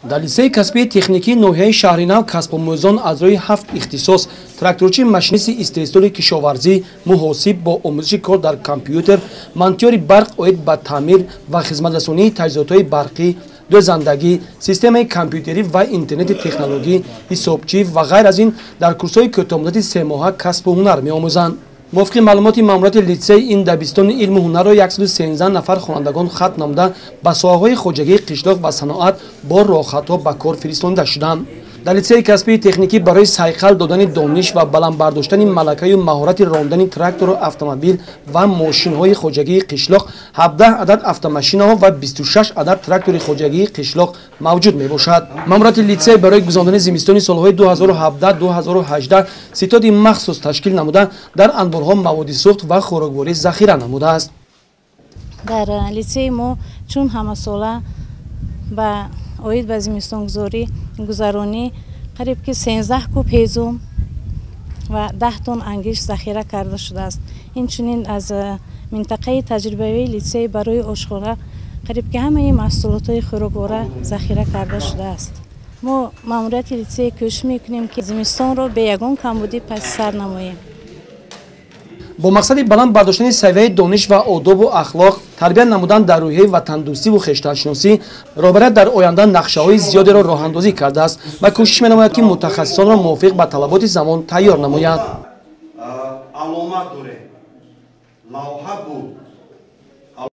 дар литсеи касбии техникии ноҳияи Шахринав касбомузон аз рӯи 7 ихтисос тракторчӣ, машинисти истеҳсоли кишоварзӣ, муҳосиб бо омӯзиши кор дар компютер, монтёри барқ оид ба таъмир ва хизматрасонии таҷҳизотҳои барқӣ, дӯзандагӣ, системаи компютерӣ ва интернети технологӣ, ҳисобчӣ ва ғайр аз ин дар курсҳои кӯтоҳмуддати 3 моҳа касбу ҳунар меомӯзанд. мувофиқи маълумоти маъмурияти литсей, ин дабистони илму ҳунарро 113 нафар хонандагон хат намуда ба соҳаҳои хоҷагии қишлоқ ва саноат бо роҳхатҳо ба кор фиристонида шуданд. дар литсеи касбии техникӣ барои сайқал додани дониш ва баландбардоштани малакаю маҳорати рондани трактору автомобил ва мошинҳои хоҷагии қишлоқ 17 адад автомашинаҳо ва 26 адад трактори хоҷагии қишлоқ мавҷуд мебошад. маъмурияти литсей барои гузарондани зимистони солҳои 2017-2018 ситоди махсус ташкил намуда дар анборҳо маводи сӯхт ва хӯрокворӣ захира намудааст. дар литсеи мо чун ҳамасола ба оид ба зимистонгузорӣ гузаронӣ қариб ки 13 куб ҳезум ва 10 тонн ангиш захира карда шудааст. инчунин аз минтақаи таҷрибавии литсей барои ошхона қариб ки ҳамаи маҳсулотҳои хӯроквора захира карда шудааст. мо маъмурияти литсей кӯшиш мекунем ки зимистонро бе ягон камбудӣ пас сар намоем. бо мақсади баланд бардоштани савияи дониш ва одобу ахлоқ, тарбия намудан дар рӯҳӣ ва тандурустӣ ва хештаншиносӣ, роҳбарият дар оянда нақшаҳои зиёдеро роҳандозӣ кардааст ва кӯшиш менамояд ки мутахассисонро мувофиқ ба талаботи замон тайёр намояд.